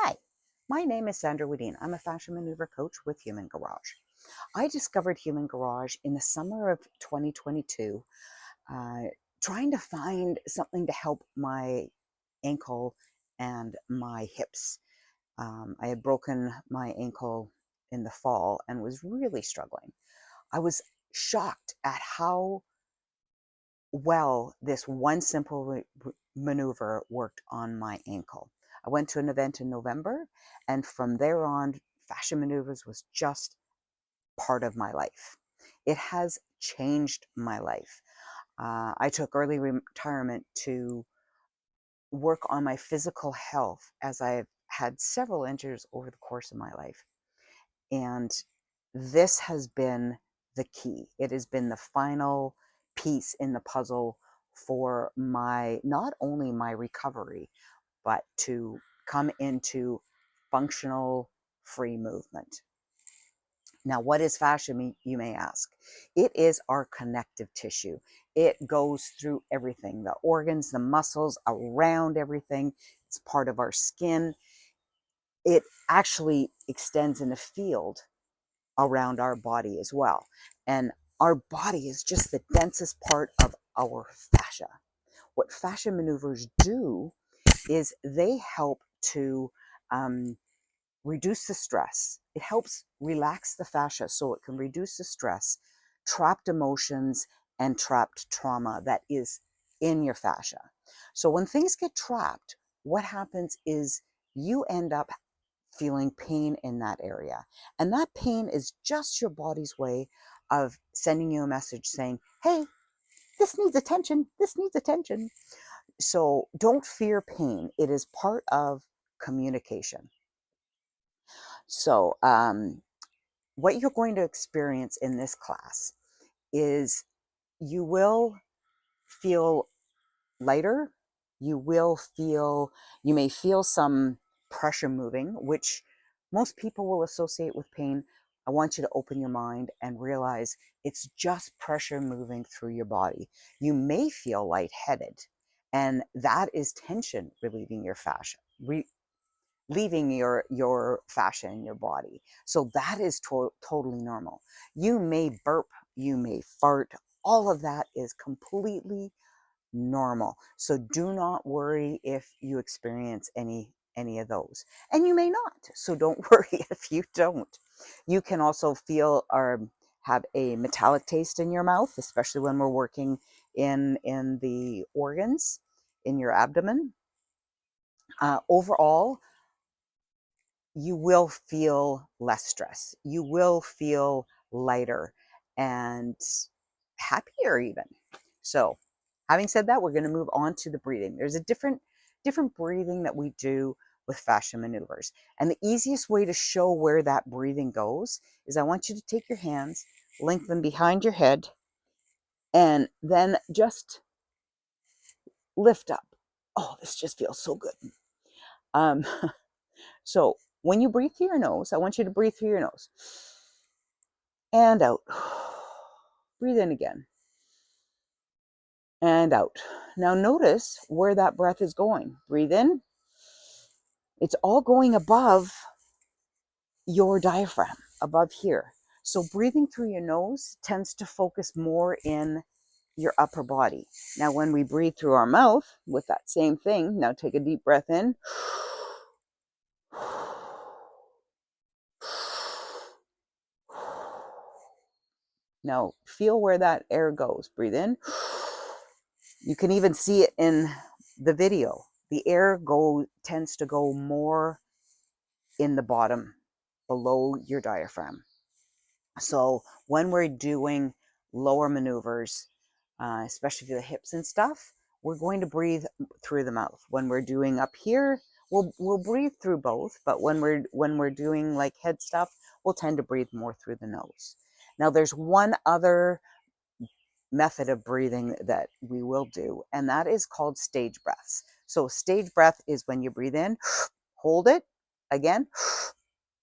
Hi, my name is Sandra Wedin. I'm a fashion maneuver coach with Human Garage. I discovered Human Garage in the summer of 2022, uh, trying to find something to help my ankle and my hips. I had broken my ankle in the fall and was really struggling. I was shocked at how well this one simple maneuver worked on my ankle. I went to an event in November, and from there on, Fashion Maneuvers was just part of my life. It has changed my life. I took early retirement to work on my physical health as I've had several injuries over the course of my life. And this has been the key. It has been the final piece in the puzzle for my, not only my recovery, but to come into functional free movement. Now, what is fascia, you may ask? It is our connective tissue. It goes through everything, the organs, the muscles, around everything. It's part of our skin. It actually extends in a field around our body as well. And our body is just the densest part of our fascia. What fascia maneuvers do is they help to reduce the stress. It helps relax the fascia so it can reduce the stress, trapped emotions, and trapped trauma that is in your fascia. So when things get trapped, what happens is you end up feeling pain in that area. And that pain is just your body's way of sending you a message saying, hey, this needs attention. This needs attention. So don't fear pain. It is part of communication. So what you're going to experience in this class is you will feel lighter. You may feel some pressure moving, which most people will associate with pain. I want you to open your mind and realize it's just pressure moving through your body. You may feel lightheaded, and that is tension relieving your fascia, leaving your fascia in your body. So that is totally normal. You may burp, you may fart. All of that is completely normal. So do not worry if you experience any of those. And you may not. So don't worry if you don't. You can also feel or have a metallic taste in your mouth, especially when we're working in the organs in your abdomen. Overall, you will feel less stress. You will feel lighter and happier even. So, having said that, we're going to move on to the breathing. There's a different breathing that we do with fascia maneuvers. And the easiest way to show where that breathing goes is I want you to take your hands, link them behind your head, and then just lift up. Oh, this just feels so good. Um, so when you breathe through your nose, I want you to breathe through your nose and out. Breathe in again and out. Now notice where that breath is going. Breathe in. It's all going above your diaphragm, above here. So breathing through your nose tends to focus more in your upper body. Now when we breathe through our mouth with that same thing, now take a deep breath in. Now feel where that air goes. Breathe in. You can even see it in the video. The air tends to go more in the bottom, below your diaphragm. So when we're doing lower maneuvers, especially for the hips and stuff, we're going to breathe through the mouth. When we're doing up here, we'll breathe through both, but when we're doing like head stuff, we'll tend to breathe more through the nose. Now there's one other method of breathing that we will do, and that is called stage breaths. So stage breath is when you breathe in, hold it, again,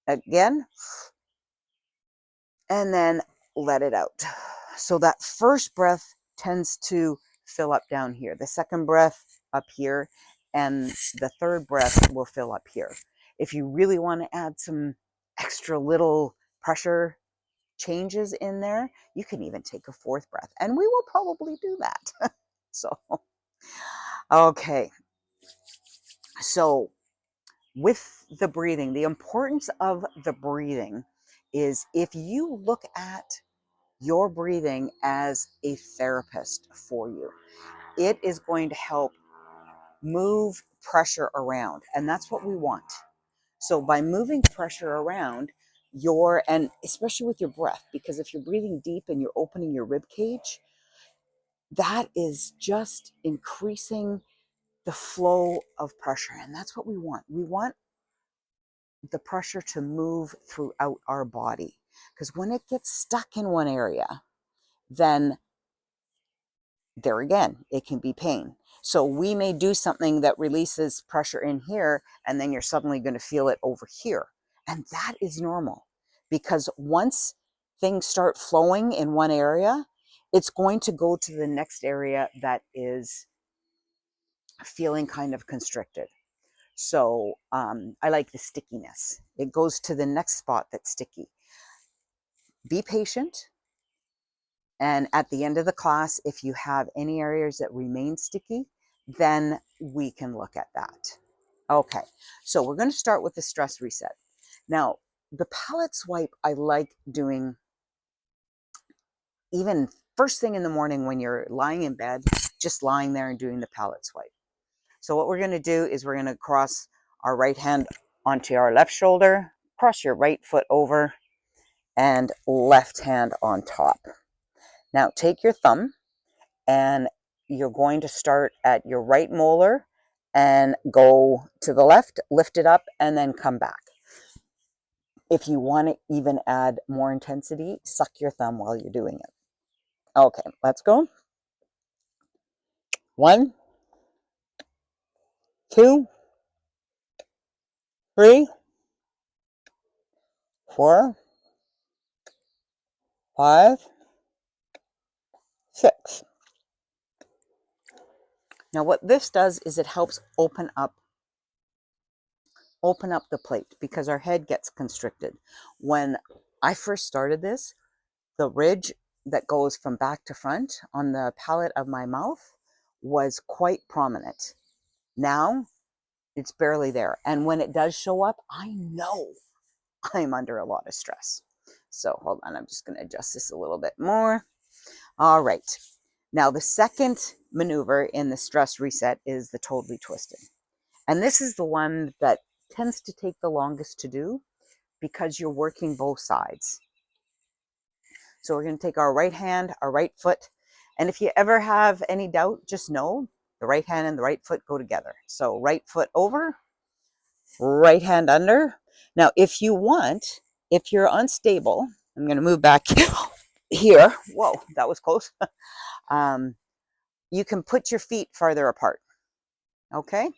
again, and then let it out. So that first breath tends to fill up down here. The second breath up here, and the third breath will fill up here. If you really want to add some extra little pressure changes in there, you can even take a fourth breath, and we will probably do that. So, okay. So with the breathing, the importance of the breathing is if you look at your breathing as a therapist for you, it is going to help move pressure around. And that's what we want. So by moving pressure around, and especially with your breath, because if you're breathing deep and you're opening your rib cage, that is just increasing the flow of pressure. And that's what we want. We want the pressure to move throughout our body. Because when it gets stuck in one area, then there again, it can be pain. So we may do something that releases pressure in here, and then you're suddenly going to feel it over here. And that is normal, because once things start flowing in one area, it's going to go to the next area that is feeling kind of constricted. So I like the stickiness. It goes to the next spot that's sticky. Be patient. And at the end of the class, if you have any areas that remain sticky, then we can look at that. Okay, so we're going to start with the stress reset. Now, the palate swipe I like doing even first thing in the morning when you're lying in bed, just lying there and doing the palate swipe. So what we're going to do is we're going to cross our right hand onto our left shoulder, cross your right foot over, and left hand on top. Now take your thumb, and you're going to start at your right molar and go to the left, lift it up, and then come back. If you want to even add more intensity, suck your thumb while you're doing it. Okay, let's go. 1, 2, 3, 4, 5, 6. Now what this does is it helps open up the plate, because our head gets constricted. When I first started this, the ridge that goes from back to front on the palate of my mouth was quite prominent. Now it's barely there. And when it does show up, I know I'm under a lot of stress. So hold on, I'm just going to adjust this a little bit more. All right. Now the second maneuver in the stress reset is the totally twisted. And this is the one that tends to take the longest to do, because you're working both sides. So we're going to take our right hand, our right foot. And if you ever have any doubt, just know the right hand and the right foot go together. So right foot over, right hand under. Now, if you want, if you're unstable, I'm going to move back here. Whoa, that was close. You can put your feet farther apart. Okay.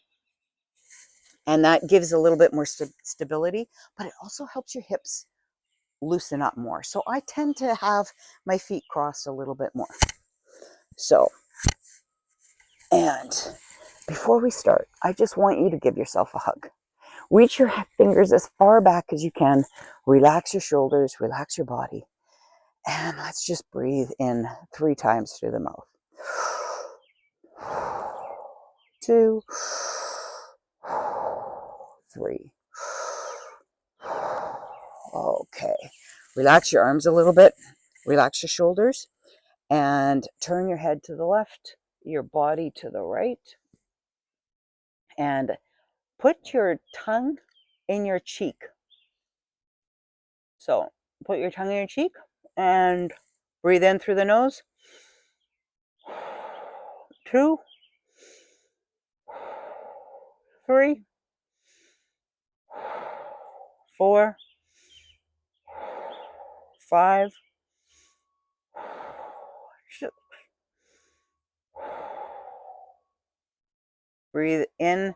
And that gives a little bit more stability, but it also helps your hips loosen up more. So I tend to have my feet crossed a little bit more. So, and before we start, I just want you to give yourself a hug. Reach your fingers as far back as you can. Relax your shoulders, relax your body. And let's just breathe in 3 times through the mouth. 2, 3. Okay. Relax your arms a little bit. Relax your shoulders. And turn your head to the left, your body to the right. And put your tongue in your cheek. So put your tongue in your cheek and breathe in through the nose. 2, 3, 4, 5, 6. Breathe in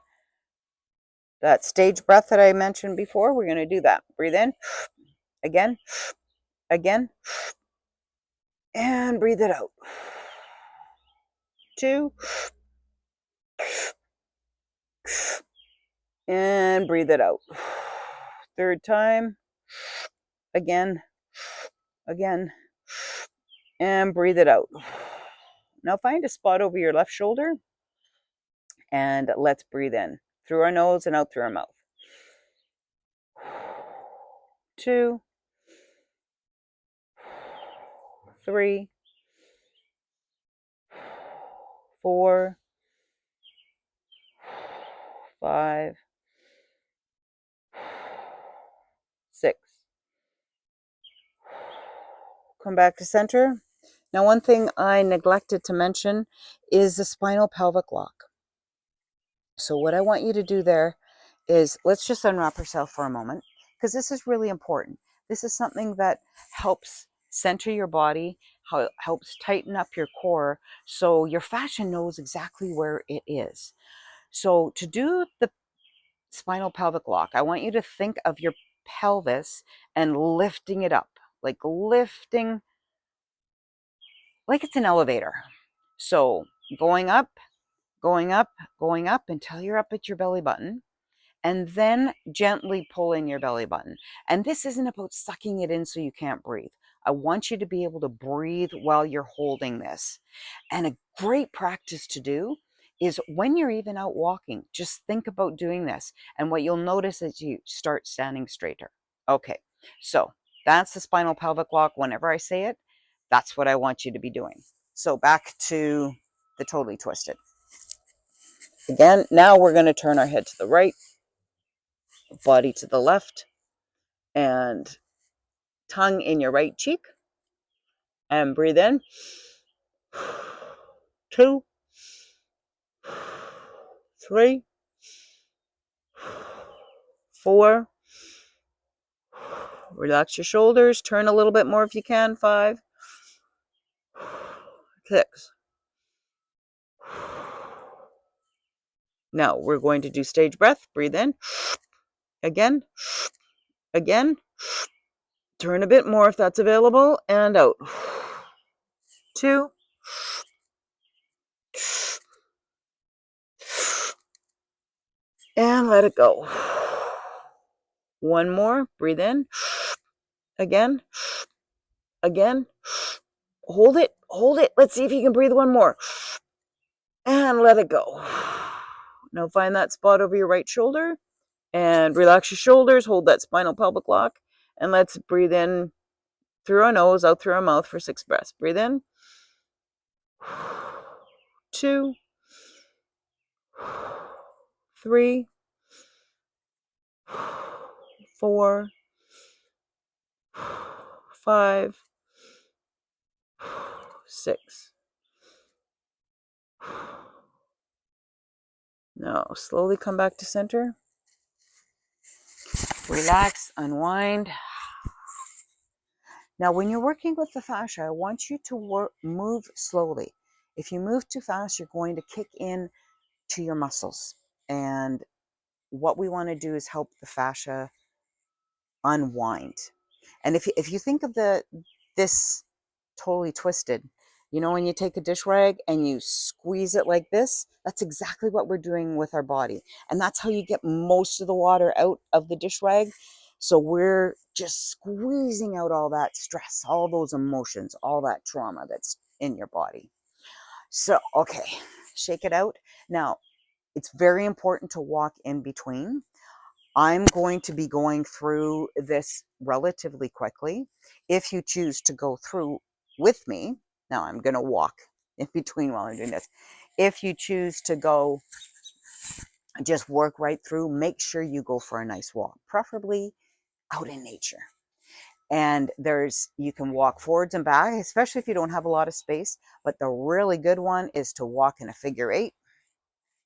that stage breath that I mentioned before. We're going to do that. Breathe in. Again. Again. And breathe it out. 2. And breathe it out. Third time. Again, again, and breathe it out. Now find a spot over your left shoulder, and let's breathe in through our nose and out through our mouth. 2, 3, 4, 5, 6. Come back to center. Now, one thing I neglected to mention is the spinal pelvic lock. So what I want you to do there is, let's just unwrap ourselves for a moment, because this is really important. This is something that helps center your body, how it helps tighten up your core, so your fascia knows exactly where it is. So to do the spinal pelvic lock, I want you to think of your pelvis and lifting it up, like lifting, like it's an elevator. So going up, going up, going up until you're up at your belly button, and then gently pull in your belly button. And this isn't about sucking it in so you can't breathe. I want you to be able to breathe while you're holding this. And a great practice to do is when you're even out walking, just think about doing this. And what you'll notice is you start standing straighter. Okay, so that's the spinal pelvic lock. Whenever I say it, that's what I want you to be doing. So back to the totally twisted. Again, now we're going to turn our head to the right, body to the left, and tongue in your right cheek. And breathe in. 2, 3, 4. Relax your shoulders. Turn a little bit more if you can. 5, 6. Now we're going to do stage breath. Breathe in. Again. Again. Turn a bit more if that's available. And out. 2. And let it go. One more. Breathe in. Again. Again. Hold it. Hold it. Let's see if you can breathe one more. And let it go. Now find that spot over your right shoulder and relax your shoulders. Hold that spinal pelvic lock. And let's breathe in through our nose, out through our mouth for 6 breaths. Breathe in. 2, 3, 4, 5, 6. Now slowly come back to center. Relax, unwind. Now when you're working with the fascia, I want you to move slowly. If you move too fast, you're going to kick in to your muscles. And what we want to do is help the fascia unwind. And if you think of this totally twisted, you know, when you take a dish rag and you squeeze it like this, that's exactly what we're doing with our body. And that's how you get most of the water out of the dish rag. So we're just squeezing out all that stress, all those emotions, all that trauma that's in your body. So, okay, shake it out. Now, it's very important to walk in between. I'm going to be going through this relatively quickly. If you choose to go through with me, now I'm going to walk in between while I'm doing this. If you choose to go, just work right through, make sure you go for a nice walk, preferably out in nature. And you can walk forwards and back, especially if you don't have a lot of space. But the really good one is to walk in a figure 8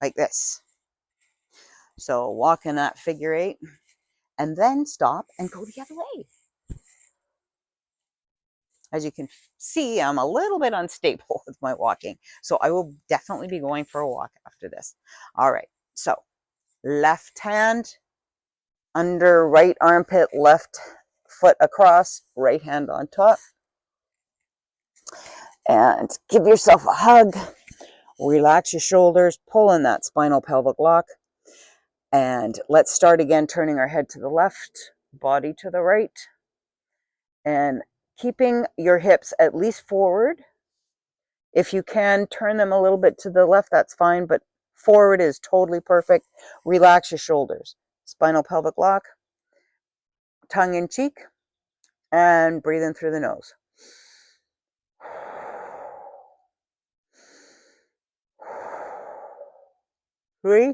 like this. So walk in that figure 8 and then stop and go the other way. As you can see, I'm a little bit unstable with my walking. So I will definitely be going for a walk after this. All right. So left hand under right armpit, left foot across, right hand on top. And give yourself a hug. Relax your shoulders, pull in that spinal pelvic lock. And let's start again, turning our head to the left, body to the right, and keeping your hips at least forward. If you can turn them a little bit to the left, that's fine, but forward is totally perfect. Relax your shoulders. Spinal pelvic lock, tongue in cheek, and breathe in through the nose. 3,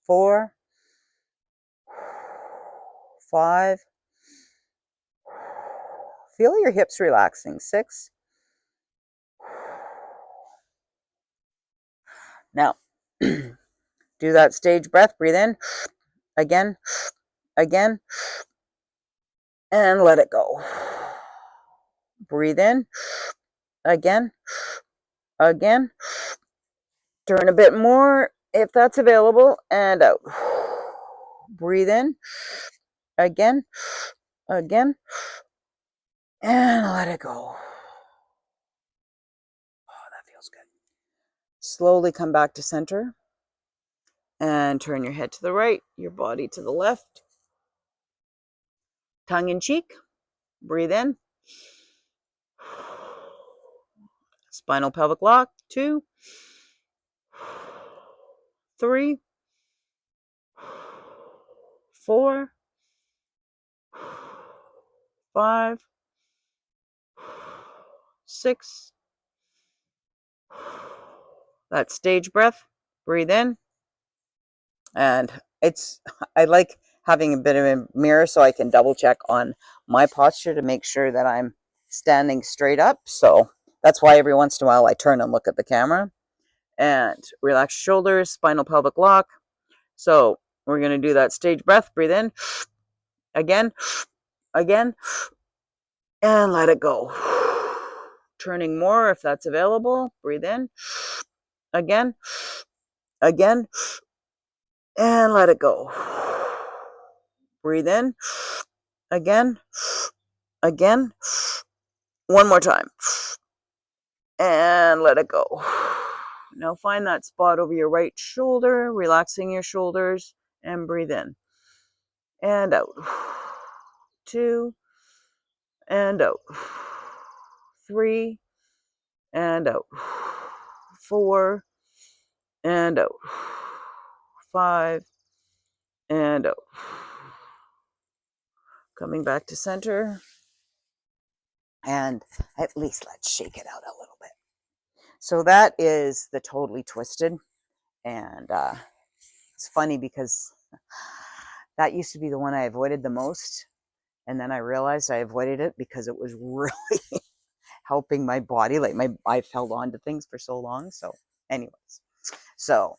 4, 5. Feel your hips relaxing. 6. Now, do that stage breath. Breathe in. Again, again, and let it go. Breathe in. Again, again. Turn a bit more if that's available, and out. Breathe in. Again, again, and let it go. Oh, that feels good. Slowly come back to center and turn your head to the right, your body to the left. Tongue in cheek. Breathe in. Spinal pelvic lock. 2, 3, 4, 5, 6. That stage breath. Breathe in. And I like having a bit of a mirror so I can double check on my posture to make sure that I'm standing straight up. So that's why every once in a while I turn and look at the camera. And relax shoulders, spinal pelvic lock. So we're going to do that stage breath. Breathe in. Again, again, and let it go. Turning more if that's available. Breathe in. Again, again, and let it go. Breathe in. Again, again. One more time. And let it go. Now find that spot over your right shoulder, relaxing your shoulders, and breathe in. And out. 2, and out. 3, and out. 4, and out. 5, and out. Coming back to center. And at least let's shake it out a little bit. So that is the totally twisted. And it's funny because that used to be the one I avoided the most. And then I realized I avoided it because it was really helping my body. Like I've held on to things for so long. So anyways, so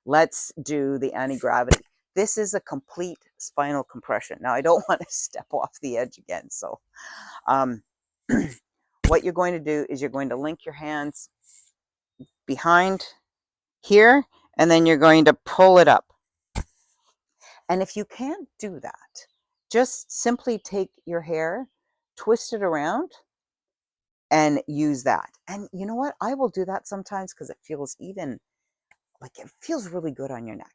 let's do the anti-gravity. This is a complete spinal compression. Now I don't want to step off the edge again. So what you're going to do is you're going to link your hands behind here, and then you're going to pull it up. And if you can't do that, just simply take your hair, twist it around, and use that. And you know what? I will do that sometimes because it feels really good on your neck.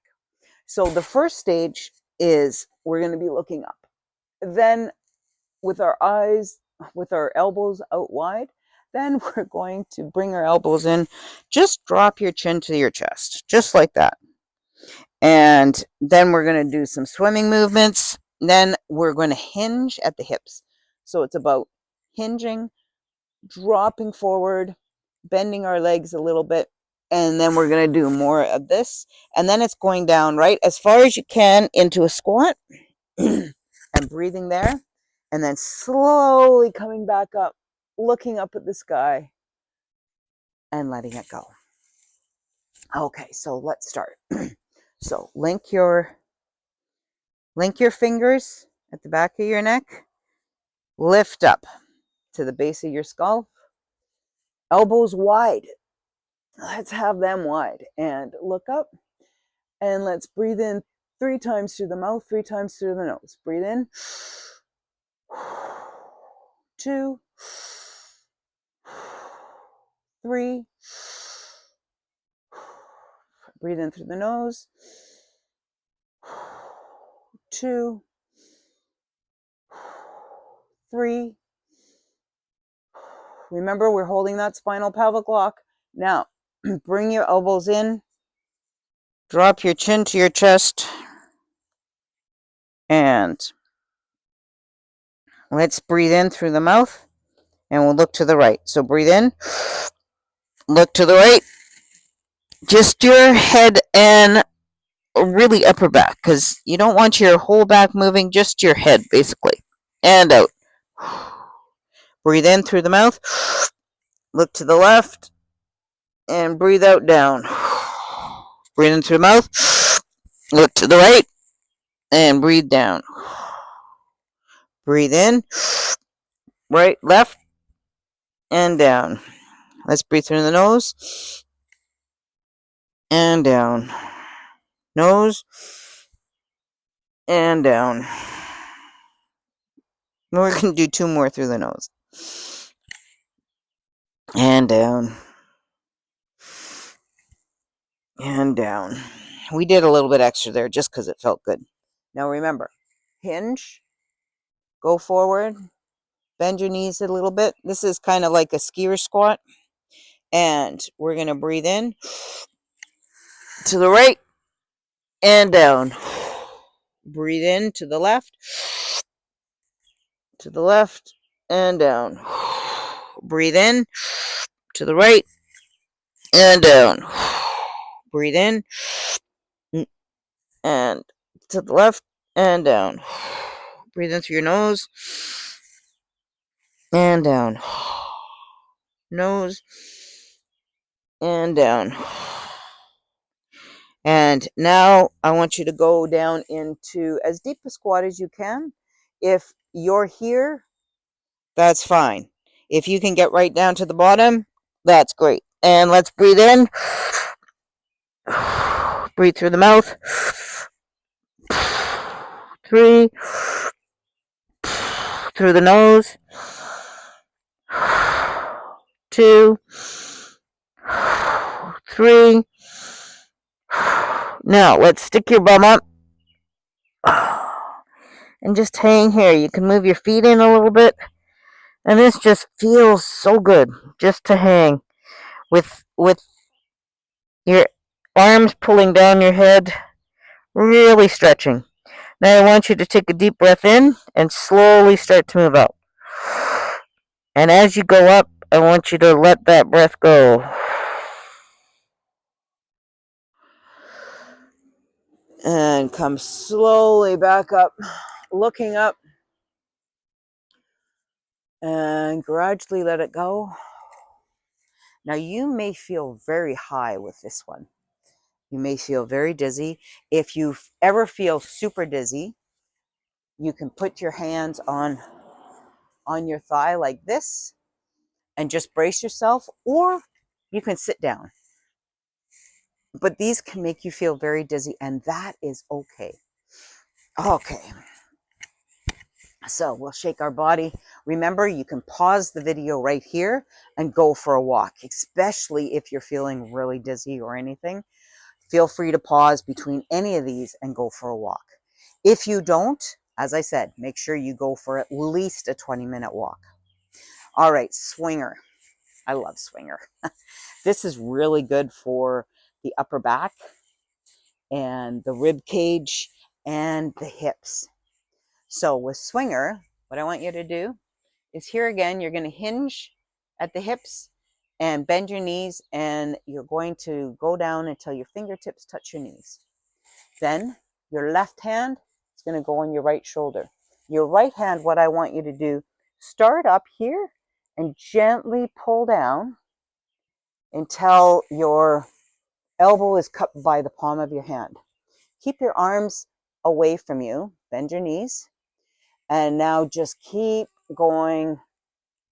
So the first stage is we're going to be looking up. Then with our elbows out wide, then we're going to bring our elbows in. Just drop your chin to your chest, just like that. And then we're going to do some swimming movements. Then we're going to hinge at the hips. So it's about hinging, dropping forward, bending our legs a little bit. And then we're going to do more of this. And then it's going down right as far as you can into a squat and breathing there. And then slowly coming back up, looking up at the sky and letting it go. Okay, so let's start. So link your fingers at the back of your neck. Lift up to the base of your skull. Elbows wide. Let's have them wide. And look up. And let's breathe in 3 times through the mouth, 3 times through the nose. Breathe in. 2, 3. Breathe in through the nose. 2, 3. Remember, we're holding that spinal pelvic lock. Now, bring your elbows in. Drop your chin to your chest. And let's breathe in through the mouth. And we'll look to the right. So breathe in. Look to the right. Just your head and really upper back, because you don't want your whole back moving, just your head, basically. And out. Breathe in through the mouth. Look to the left. And breathe out down. Breathe in through the mouth. Look to the right. And breathe down. Breathe in. Right, left, and down. Let's breathe through the nose. And down. Nose. And down. We're going to do 2 more through the nose. And down. And down. We did a little bit extra there just because it felt good. Now remember, hinge, go forward, bend your knees a little bit. This is kind of like a skier squat. And we're going to breathe in to the right and down. Breathe in to the left and down. Breathe in to the right and down. Breathe in and to the left and down. Breathe in through your nose and down. Nose and down. And now I want you to go down into as deep a squat as you can. If you're here, that's fine. If you can get right down to the bottom, that's great. And let's breathe in. Breathe through the mouth. 3. Through the nose. 2. 3. Now, let's stick your bum up. And just hang here. You can move your feet in a little bit. And this just feels so good just to hang with your arms pulling down your head, really stretching. Now I want you to take a deep breath in and slowly start to move out. And as you go up, I want you to let that breath go. And come slowly back up, looking up. And gradually let it go. Now you may feel very high with this one. You may feel very dizzy. If you ever feel super dizzy, you can put your hands on your thigh like this and just brace yourself, or you can sit down. But these can make you feel very dizzy, and that is okay. Okay. So we'll shake our body. Remember, you can pause the video right here and go for a walk, especially if you're feeling really dizzy or anything. Feel free to pause between any of these and go for a walk. If you don't, as I said, make sure you go for at least a 20-minute walk. All right, swinger. I love swinger. This is really good for the upper back and the rib cage and the hips. So with swinger, what I want you to do is here again, you're going to hinge at the hips and bend your knees, and you're going to go down until your fingertips touch your knees. Then your left hand is going to go on your right shoulder. Your right hand, what I want you to do, start up here and gently pull down until your elbow is cupped by the palm of your hand. Keep your arms away from you, bend your knees, and now just keep going,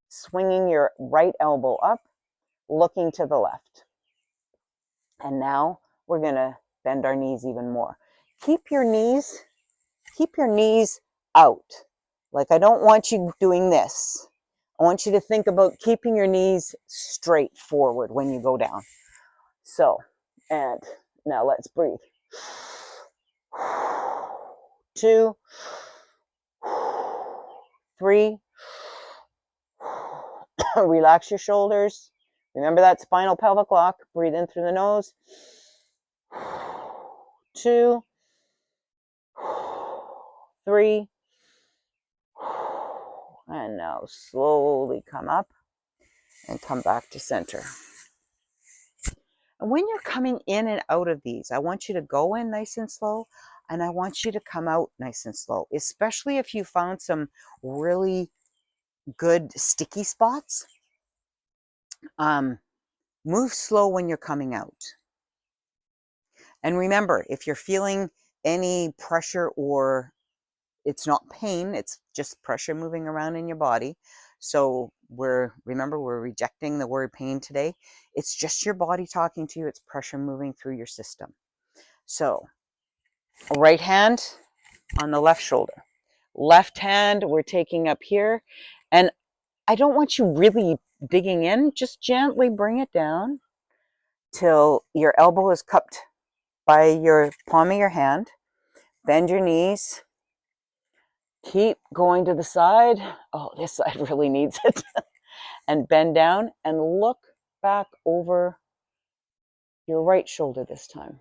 swinging your right elbow up, looking to the left. And now we're going to bend our knees even more. Keep your knees out. Like, I don't want you doing this. I want you to think about keeping your knees straight forward when you go down. So, and now let's breathe. 2, 3. Relax your shoulders. Remember that spinal pelvic lock. Breathe in through the nose. 2, 3. And now slowly come up and come back to center. And when you're coming in and out of these, I want you to go in nice and slow, and I want you to come out nice and slow, especially if you found some really good sticky spots. Move slow when you're coming out. And remember, if you're feeling any pressure, or it's not pain, it's just pressure moving around in your body. So remember, we're rejecting the word pain today. It's just your body talking to you. It's pressure moving through your system. So right hand on the left shoulder. Left hand, we're taking up here. And I don't want you really digging in. Just gently bring it down till your elbow is cupped by your palm of your hand. Bend your knees. Keep going to the side. Oh, this side really needs it. And bend down and look back over your right shoulder this time.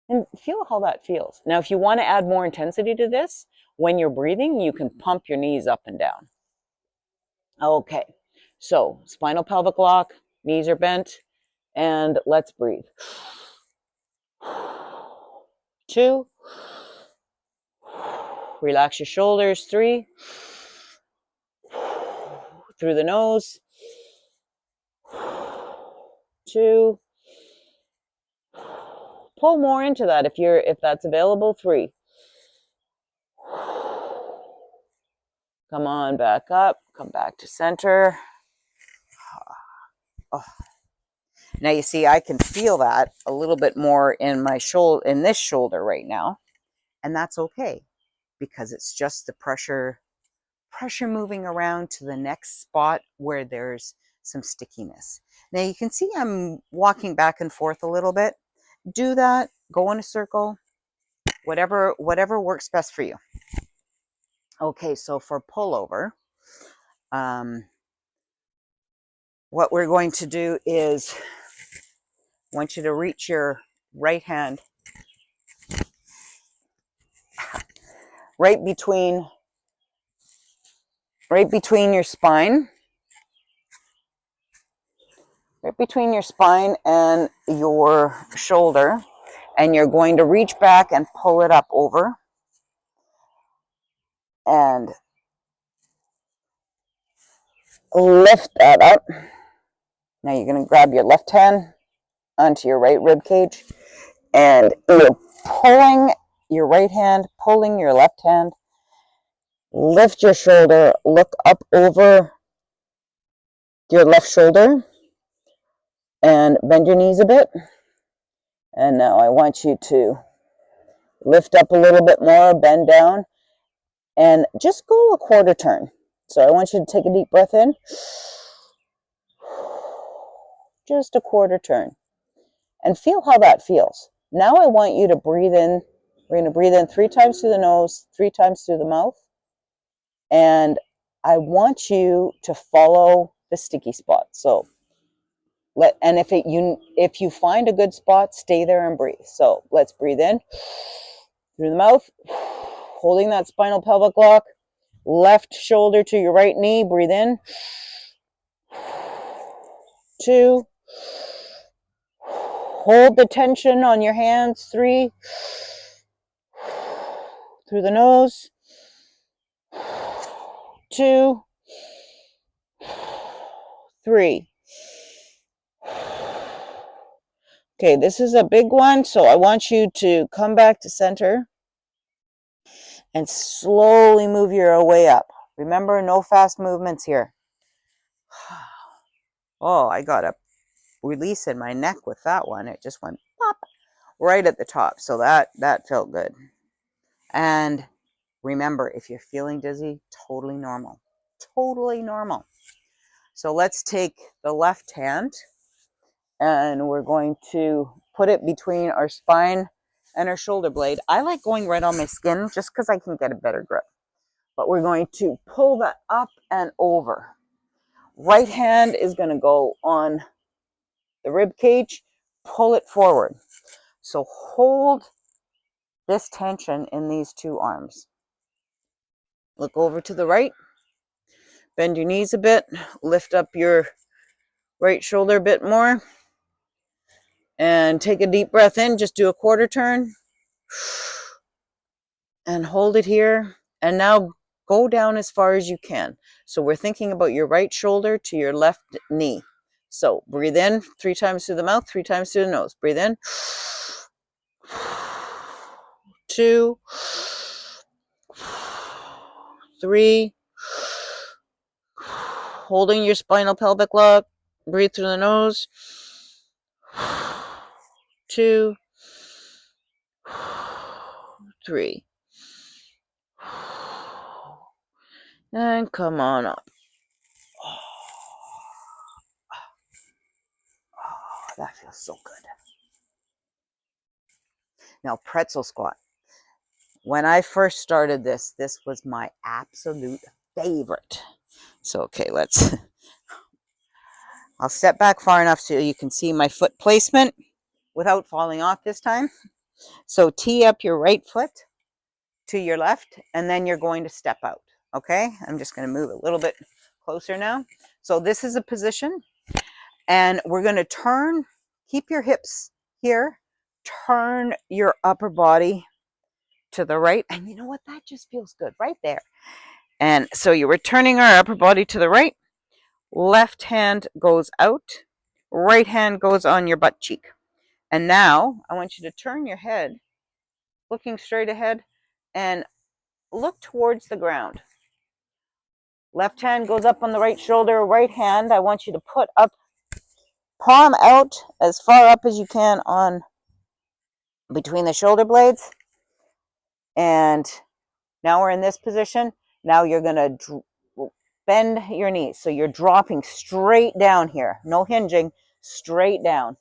And feel how that feels. Now, if you want to add more intensity to this, when you're breathing, you can pump your knees up and down. Okay, so spinal pelvic lock, knees are bent, and let's breathe. 2. Relax your shoulders. 3. Through the nose. 2. Pull more into that if that's available. 3. Come on, back up. Come back to center. Oh. Now you see, I can feel that a little bit more in my shoulder, in this shoulder right now, and that's okay, because it's just the pressure moving around to the next spot where there's some stickiness. Now you can see I'm walking back and forth a little bit. Do that. Go in a circle. Whatever works best for you. Okay, so for pullover, what we're going to do is, I want you to reach your right hand right between your spine, right between your spine and your shoulder, and you're going to reach back and pull it up over, and lift that up. Now you're going to grab your left hand onto your right rib cage, and you're pulling your right hand, pulling your left hand. Lift your shoulder, look up over your left shoulder, and bend your knees a bit. And now I want you to lift up a little bit more, bend down, and just go a quarter turn. So I want you to take a deep breath in. Just a quarter turn. And feel how that feels. Now I want you to breathe in. We're going to breathe in 3 times through the nose, 3 times through the mouth. And I want you to follow the sticky spot. So if you find a good spot, stay there and breathe. So let's breathe in through the mouth, holding that spinal pelvic lock. Left shoulder to your right knee. Breathe in. 2. Hold the tension on your hands. 3. Through the nose. 2. 3. Okay, this is a big one, so I want you to come back to center and slowly move your way up. Remember, no fast movements here. Oh, I got a release in my neck with that one. It just went pop right at the top, so that felt good. And remember, if you're feeling dizzy, totally normal. Totally normal. So let's take the left hand, and we're going to put it between our spine and our shoulder blade. I like going right on my skin just because I can get a better grip. But we're going to pull that up and over. Right hand is going to go on the rib cage, pull it forward. So hold this tension in these two arms. Look over to the right, bend your knees a bit, lift up your right shoulder a bit more, and take a deep breath in. Just do a quarter turn and hold it here. And now go down as far as you can. So we're thinking about your right shoulder to your left knee. So breathe in 3 times through the mouth, 3 times through the nose. Breathe in. 2, 3. Holding your spinal pelvic lock. Breathe through the nose. 2, 3. And come on up. Oh, that feels so good. Now, pretzel squat. When I first started this was my absolute favorite. So, okay, I'll step back far enough so you can see my foot placement without falling off this time. So tee up your right foot to your left, and then you're going to step out. Okay, I'm just going to move a little bit closer now. So this is a position, and we're going to turn, keep your hips here, turn your upper body to the right. And you know what? That just feels good right there. And so you were turning our upper body to the right. Left hand goes out. Right hand goes on your butt cheek. And now I want you to turn your head, looking straight ahead, and look towards the ground. Left hand goes up on the right shoulder. Right hand, I want you to put up, palm out as far up as you can on between the shoulder blades. And now we're in this position. Now you're going to bend your knees. So you're dropping straight down here. No hinging, straight down.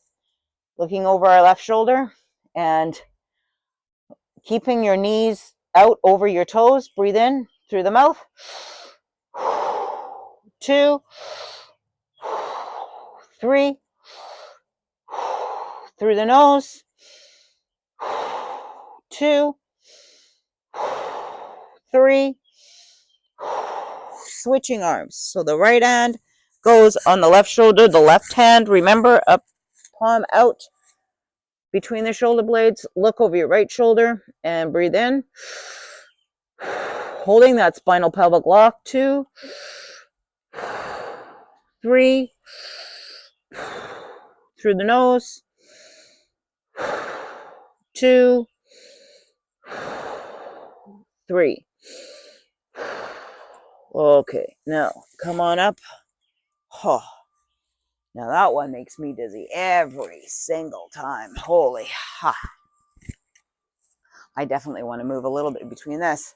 Looking over our left shoulder and keeping your knees out over your toes. Breathe in through the mouth. 2, 3. Through the nose. 2, 3. Switching arms. So the right hand goes on the left shoulder. The left hand, remember, up, palm out between the shoulder blades. Look over your right shoulder and breathe in. Holding that spinal pelvic lock. 2, 3. Through the nose. 2, 3. Okay, now come on up. Oh, now that one makes me dizzy every single time. Holy ha. I definitely want to move a little bit between this.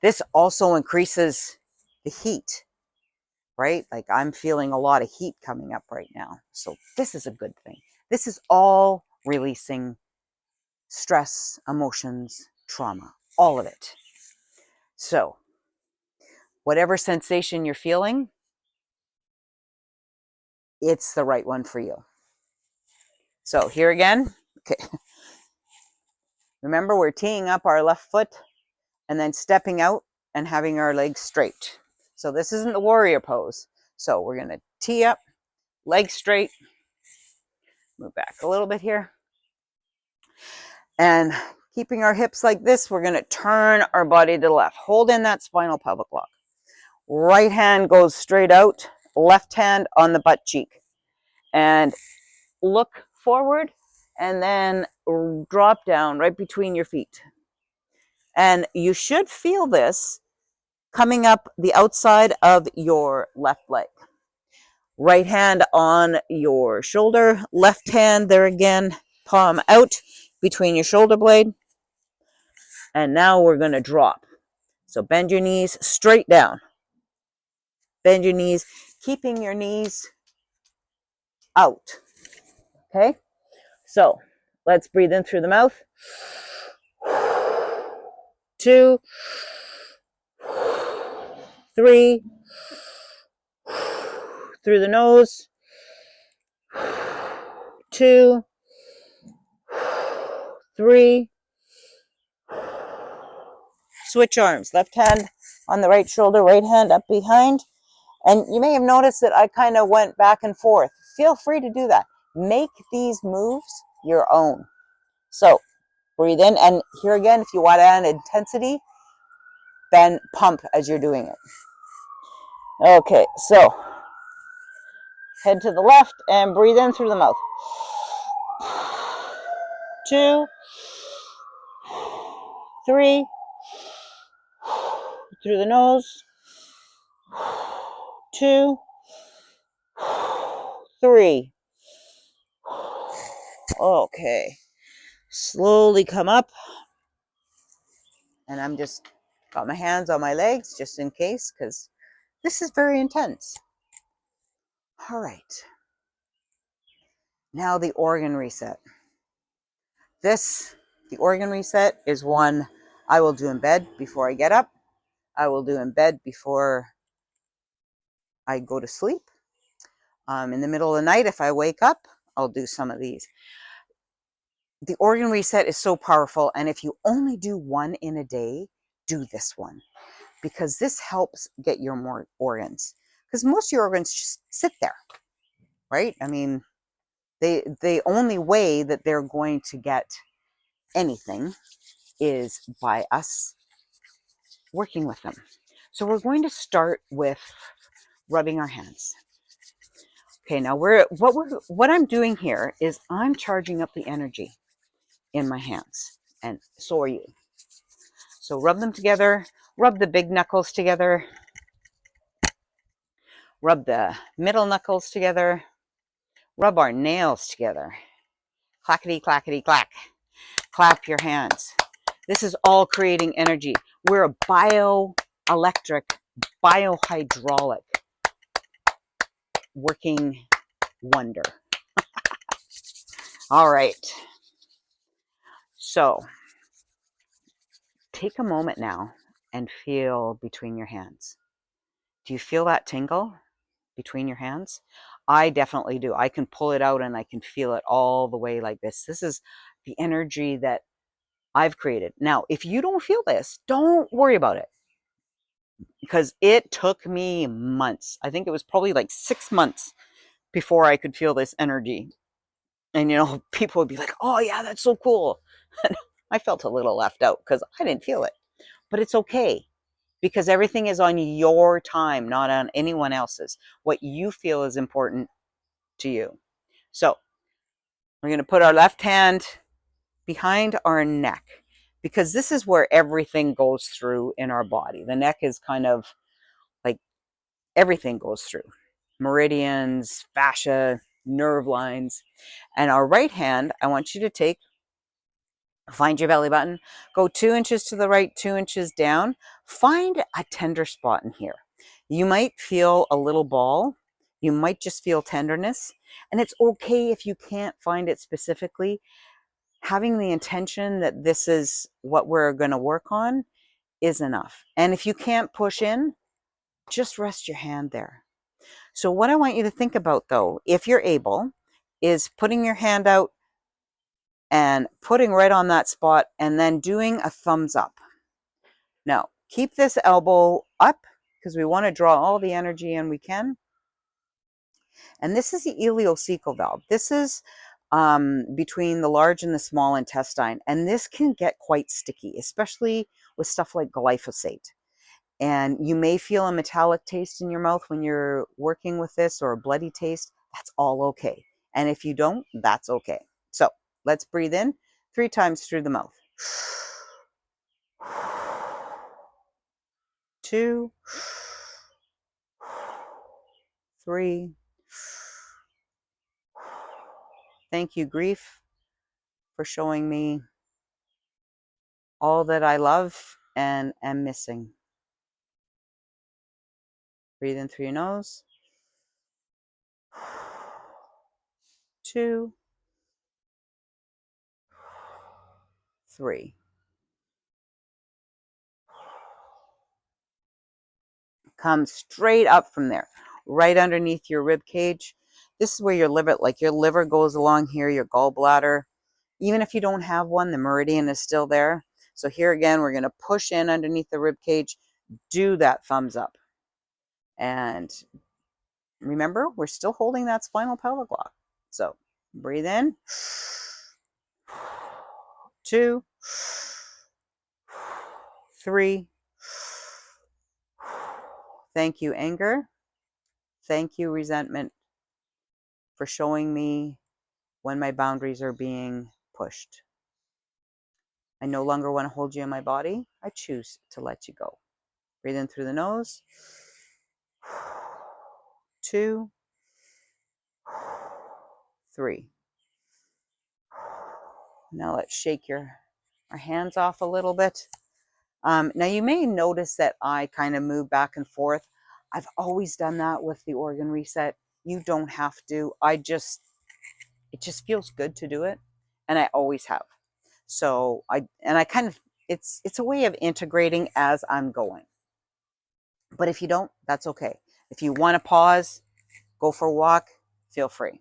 This also increases the heat, right? Like I'm feeling a lot of heat coming up right now. So this is a good thing. This is all releasing stress, emotions, trauma, all of it. So whatever sensation you're feeling, it's the right one for you. So here again, okay. Remember, we're teeing up our left foot and then stepping out and having our legs straight. So this isn't the warrior pose. So we're going to tee up, legs straight, move back a little bit here. And keeping our hips like this, we're going to turn our body to the left. Hold in that spinal pelvic lock. Right hand goes straight out, left hand on the butt cheek. And look forward and then drop down right between your feet. And you should feel this coming up the outside of your left leg. Right hand on your shoulder, left hand there again, palm out between your shoulder blade. And now we're going to drop. So bend your knees straight down. Bend your knees, keeping your knees out. Okay? So Let's breathe in through the mouth. 2, 3, through the nose. 2, 3. Switch arms. Left hand on the right shoulder, right hand up behind. And you may have noticed that I kind of went back and forth. Feel free to do that. Make these moves your own. So breathe in, and here again, if you want to add intensity, then pump as you're doing it. Okay, so head to the left and breathe in through the mouth. 2, 3, through the nose. 2, 3. Okay, slowly come up, and I'm just got my hands on my legs just in case, because this is very intense. All right, now the organ reset. The organ reset is one I will do in bed before I get up. I will do in bed before I go to sleep. In the middle of the night, if I wake up, I'll do some of these. The organ reset is so powerful, and if you only do one in a day, do this one, because this helps get your more organs. Because most of your organs just sit there, right? I mean, the only way that they're going to get anything is by us working with them. So we're going to start with rubbing our hands. Okay, now what I'm doing here is I'm charging up the energy in my hands, and so are you. So rub them together, rub the big knuckles together, rub the middle knuckles together, rub our nails together. Clackety, clackety, clack. Clap your hands. This is all creating energy. We're a bioelectric, biohydraulic working wonder. All right. So take a moment now and feel between your hands. Do you feel that tingle between your hands? I definitely do. I can pull it out and I can feel it all the way like this. This is the energy that I've created. Now, if you don't feel this, don't worry about it, because it took me months. I think it was probably like 6 months before I could feel this energy. And, people would be like, oh, yeah, that's so cool. I felt a little left out because I didn't feel it. But it's okay, because everything is on your time, not on anyone else's. What you feel is important to you. So we're going to put our left hand behind our neck, because this is where everything goes through in our body. The neck is kind of like everything goes through. Meridians, fascia, nerve lines. And our right hand, I want you to find your belly button, go 2 inches to the right, 2 inches down. Find a tender spot in here. You might feel a little ball. You might just feel tenderness. And it's okay if you can't find it specifically. Having the intention that this is what we're going to work on is enough. And if you can't push in, just rest your hand there. So what I want you to think about, though, if you're able, is putting your hand out and putting right on that spot and then doing a thumbs up. Now, keep this elbow up because we want to draw all the energy in we can. And this is the ileocecal valve. This is between the large and the small intestine. And this can get quite sticky, especially with stuff like glyphosate. And you may feel a metallic taste in your mouth when you're working with this, or a bloody taste. That's all okay. And if you don't, that's okay. So let's breathe in 3 times through the mouth. 2, 3. Thank you, grief, for showing me all that I love and am missing. Breathe in through your nose. 2, 3. Come straight up from there, right underneath your rib cage. This is where your liver goes along here, your gallbladder. Even if you don't have one, the meridian is still there. So here again, we're going to push in underneath the rib cage, do that thumbs up. And remember, we're still holding that spinal pelvic lock. So breathe in. 2, 3. Thank you, anger. Thank you, resentment, for showing me when my boundaries are being pushed. I no longer want to hold you in my body. I choose to let you go. Breathe in through the nose. 2, 3. Now let's shake our hands off a little bit. Now you may notice that I kind of move back and forth. I've always done that with the organ reset. You don't have to. It just feels good to do it, and I always have. So I kind of, it's a way of integrating as I'm going. But if you don't, that's okay. If you want to pause, go for a walk, feel free.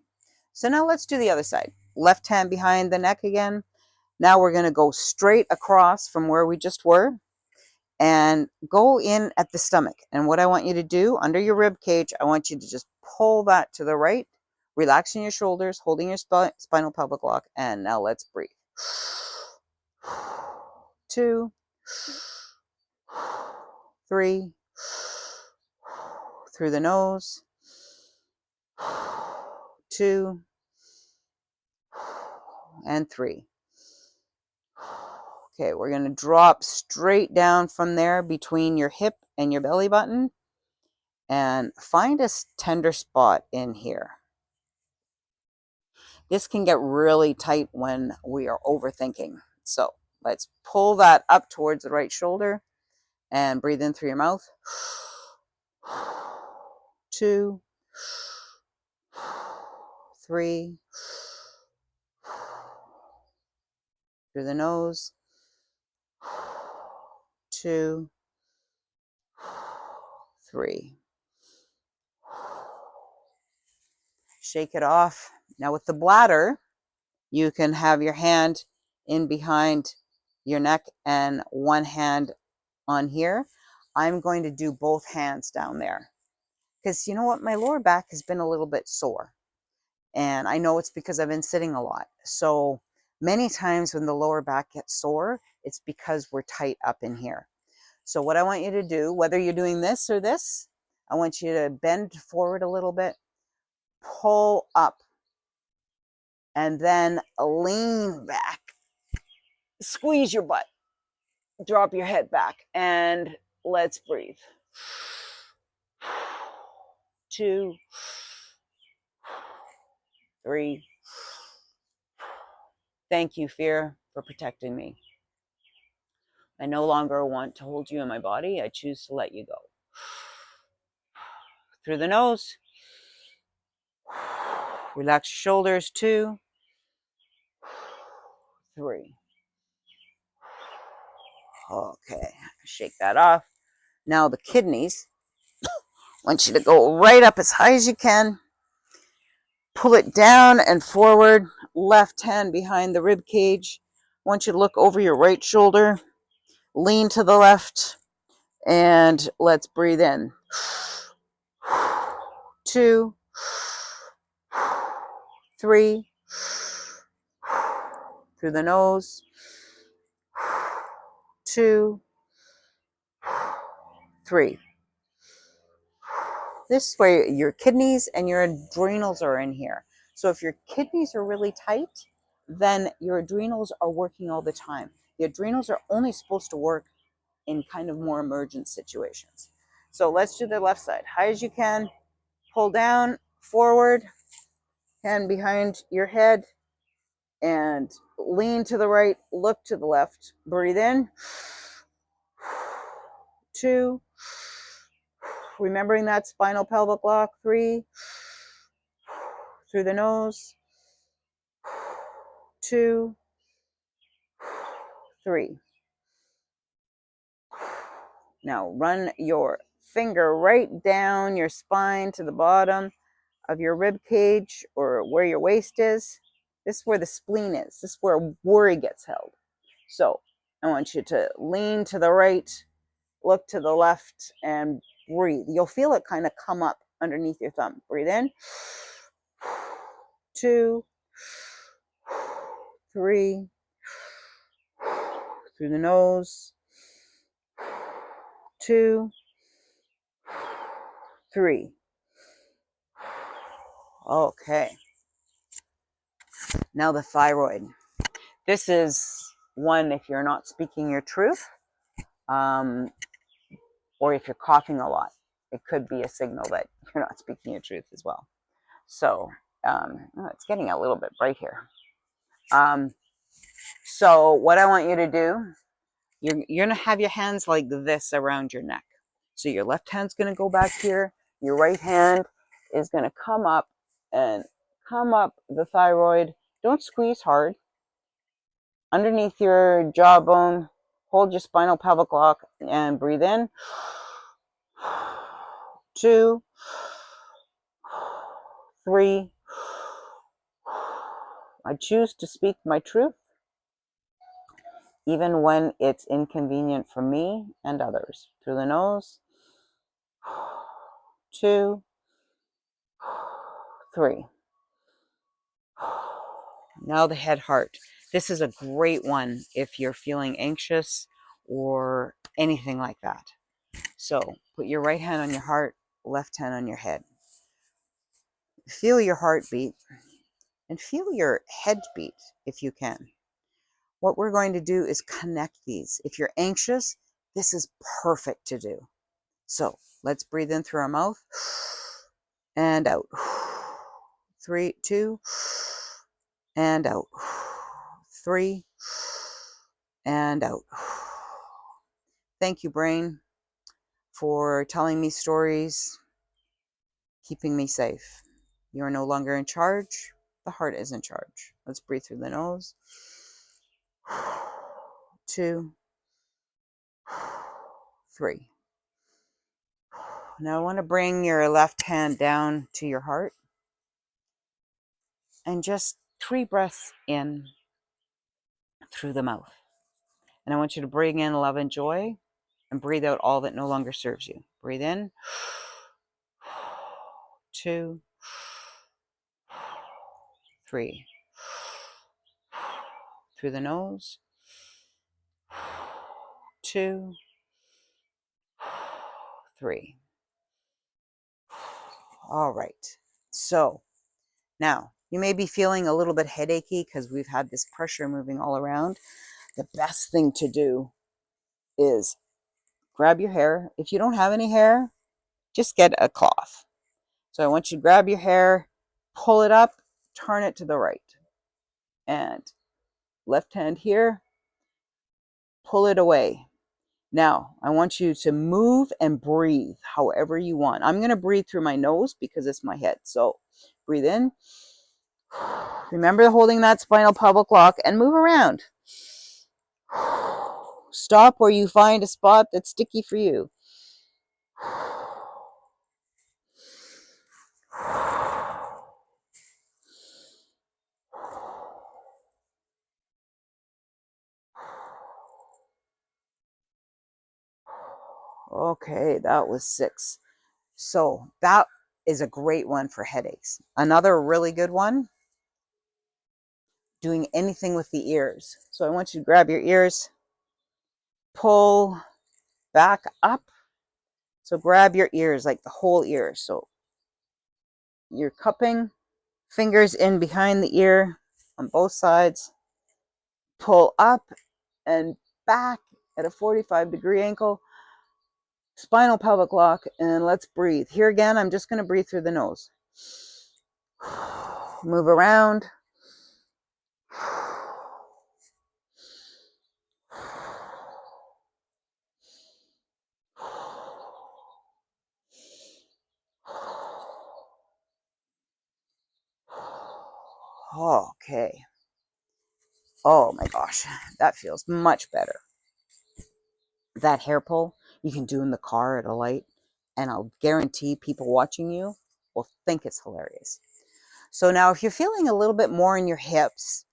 So now let's do the other side. Left hand behind the neck again. Now we're going to go straight across from where we just were and go in at the stomach. And what I want you to do under your rib cage, I want you to just pull that to the right, relaxing your shoulders, holding your spinal pelvic lock. And now let's breathe. 2, 3, through the nose. 2 and 3. Okay, we're going to drop straight down from there between your hip and your belly button and find a tender spot in here. This can get really tight when we are overthinking. So let's pull that up towards the right shoulder and breathe in through your mouth. 2, 3, through the nose. 2, 3. Shake it off. Now with the bladder, you can have your hand in behind your neck and one hand on here. I'm going to do both hands down there because you know what? My lower back has been a little bit sore. And I know it's because I've been sitting a lot. So many times when the lower back gets sore, it's because we're tight up in here. So what I want you to do, whether you're doing this or this, I want you to bend forward a little bit, pull up, and then lean back. Squeeze your butt. Drop your head back. And let's breathe. 2, 3. Thank you, fear, for protecting me. I no longer want to hold you in my body. I choose to let you go. Through the nose. Relax your shoulders. 2, 3. Okay, shake that off. Now the kidneys. I want you to go right up as high as you can. Pull it down and forward. Left hand behind the rib cage. I want you to look over your right shoulder. Lean to the left. And let's breathe in. 2, 3. Through the nose. 2, 3. This way your kidneys and your adrenals are in here. So if your kidneys are really tight, then your adrenals are working all the time. The adrenals are only supposed to work in kind of more emergent situations. So let's do the left side. High as you can. Pull down, forward, hand behind your head, and lean to the right, look to the left. Breathe in. 2. Remembering that spinal pelvic lock. 3. Through the nose. 2, 3. Now run your finger right down your spine to the bottom of your rib cage or where your waist is. This is where the spleen is. This is where worry gets held. So I want you to lean to the right, look to the left, and breathe. You'll feel it kind of come up underneath your thumb. Breathe in. 2, 3, through the nose. 2, 3. Okay. Now the thyroid. This is one if you're not speaking your truth, or if you're coughing a lot, it could be a signal that you're not speaking your truth as well. So it's getting a little bit bright here. So what I want you to do, you're going to have your hands like this around your neck. So your left hand's going to go back here. Your right hand is going to come up and come up the thyroid. Don't squeeze hard. Underneath your jawbone, hold your spinal pelvic lock and breathe in. 2, 3. I choose to speak my truth, even when it's inconvenient for me and others. Through the nose. 2, 3. Now the head heart. This is a great one if you're feeling anxious or anything like that. So put your right hand on your heart, left hand on your head. Feel your heartbeat and feel your head beat if you can. What we're going to do is connect these. If you're anxious, this is perfect to do. So let's breathe in through our mouth and out. 3, 2, and out. 3, and out. Thank you, brain, for telling me stories, keeping me safe. You are no longer in charge. The heart is in charge. Let's breathe through the nose. 2, 3. Now I want to bring your left hand down to your heart and just 3 breaths in through the mouth. And I want you to bring in love and joy and breathe out all that no longer serves you. Breathe in. 2, 3. Through the nose. 2, 3. All right. So now you may be feeling a little bit headachy because we've had this pressure moving all around. The best thing to do is grab your hair. If you don't have any hair, just get a cloth. So I want you to grab your hair, pull it up, turn it to the right. And left hand here, pull it away. Now, I want you to move and breathe however you want. I'm going to breathe through my nose because it's my head. So breathe in. Remember holding that spinal pelvic lock and move around. Stop where you find a spot that's sticky for you. Okay, that was 6. So that is a great one for headaches. Another really good one, doing anything with the ears. So I want you to grab your ears, pull back up. So grab your ears, like the whole ear. So you're cupping, fingers in behind the ear on both sides. Pull up and back at a 45-degree angle. Spinal pelvic lock, and let's breathe. Here again, I'm just going to breathe through the nose. Move around. Okay. Oh my gosh, that feels much better. That hair pull you can do in the car at a light, and I'll guarantee people watching you will think it's hilarious. So now if you're feeling a little bit more in your hips,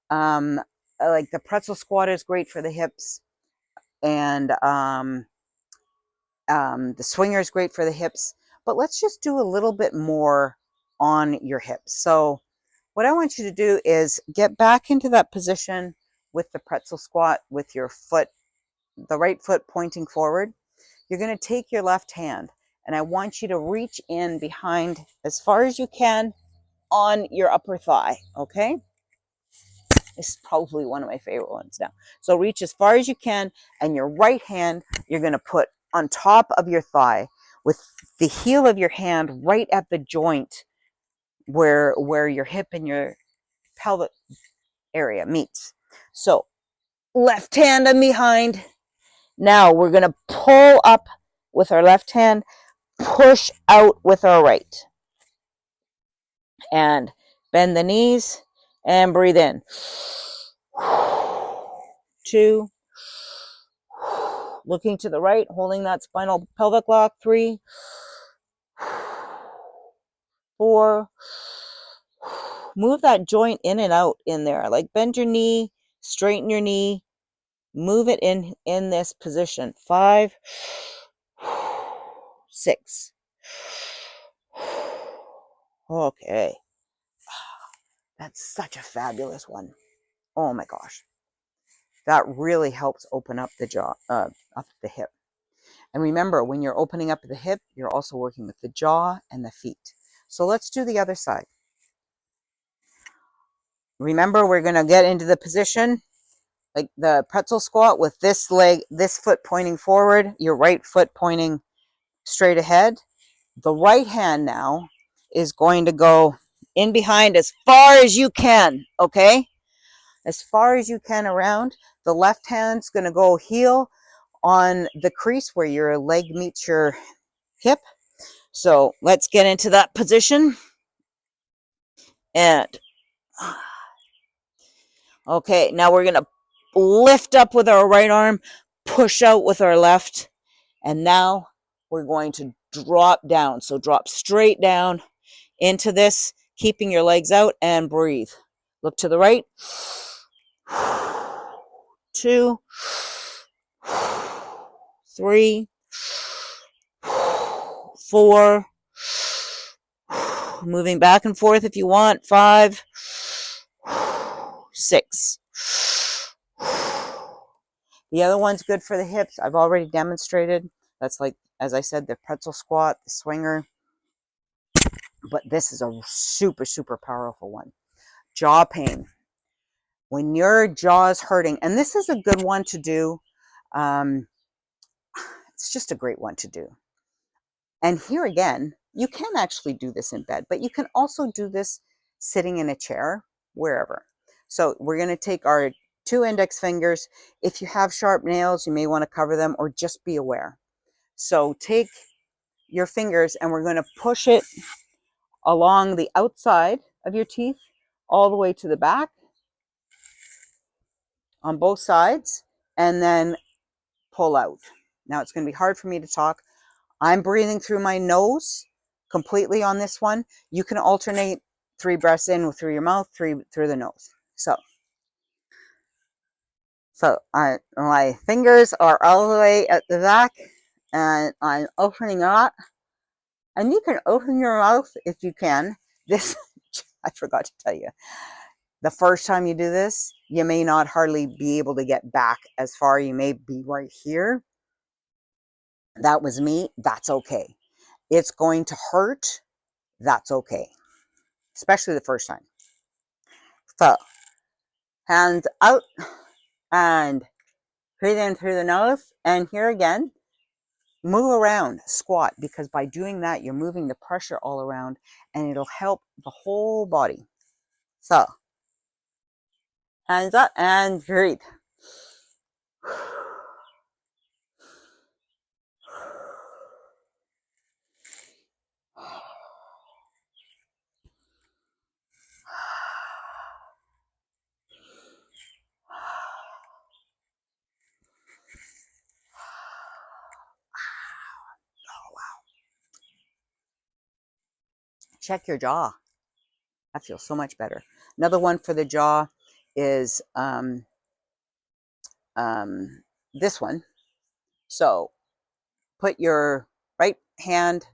um, like the pretzel squat is great for the hips, and the swinger is great for the hips, but let's just do a little bit more on your hips. So what I want you to do is get back into that position with the pretzel squat with your foot, the right foot pointing forward. You're going to take your left hand and I want you to reach in behind as far as you can on your upper thigh, okay? This is probably one of my favorite ones now. So reach as far as you can, and your right hand you're going to put on top of your thigh with the heel of your hand right at the joint where your hip and your pelvic area meets. So left hand on behind. Now we're going to pull up with our left hand, push out with our right, and bend the knees and breathe in. 2, looking to the right, holding that spinal pelvic lock. 3, 4, move that joint in and out in there, like bend your knee, straighten your knee, move it in this position. 5, 6. Okay, that's such a fabulous one. Oh my gosh, that really helps open up the jaw, up the hip. And remember, when you're opening up the hip, you're also working with the jaw and the feet. So let's do the other side. Remember, we're going to get into the position like the pretzel squat with this leg, this foot pointing forward, your right foot pointing straight ahead. The right hand now is going to go in behind as far as you can, okay? As far as you can around. The left hand's going to go heel on the crease where your leg meets your hip. So let's get into that position. And okay, now we're going to lift up with our right arm, push out with our left, and now we're going to drop down. So drop straight down into this, keeping your legs out, and breathe. Look to the right. 2, 3, 4, moving back and forth if you want. 5, 6. The other one's good for the hips. I've already demonstrated. That's like, as I said, the pretzel squat, the swinger. But this is a super, super powerful one. Jaw pain. When your jaw is hurting, and this is a good one to do. It's just a great one to do. And here again, you can actually do this in bed, but you can also do this sitting in a chair, wherever. So we're going to take our 2 index fingers. If you have sharp nails, you may want to cover them or just be aware. So take your fingers and we're going to push it along the outside of your teeth all the way to the back on both sides, and then pull out. Now it's going to be hard for me to talk. I'm breathing through my nose completely on this one. You can alternate 3 breaths in through your mouth, 3 through the nose. So my fingers are all the way at the back, and I'm opening up. And you can open your mouth if you can. This, I forgot to tell you, the first time you do this, you may not hardly be able to get back as far. You may be right here. That was me. That's okay. It's going to hurt. That's okay. Especially the first time. So, hands out and breathe in through the nose. And here again, move around, squat, because by doing that, you're moving the pressure all around and it'll help the whole body. So, hands up and breathe. check your jaw. That feels so much better. Another one for the jaw is this one. So put your right hand,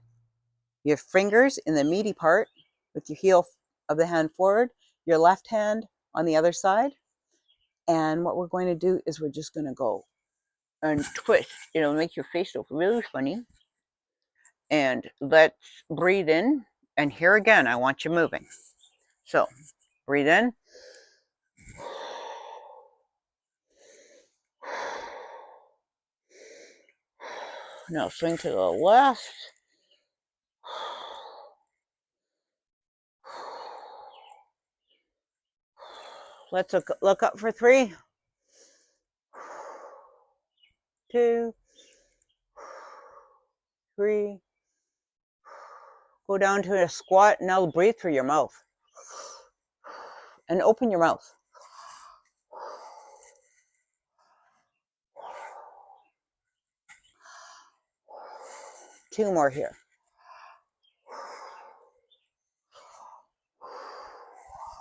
your fingers in the meaty part with your heel of the hand forward, your left hand on the other side. And what we're going to do is we're just going to go and twist. It'll make your face look really funny. And let's breathe in. And here again, I want you moving. So breathe in. Now swing to the left. Let's look up for 3, 2, 3. Go down to a squat. Now breathe through your mouth. And open your mouth. Two more here.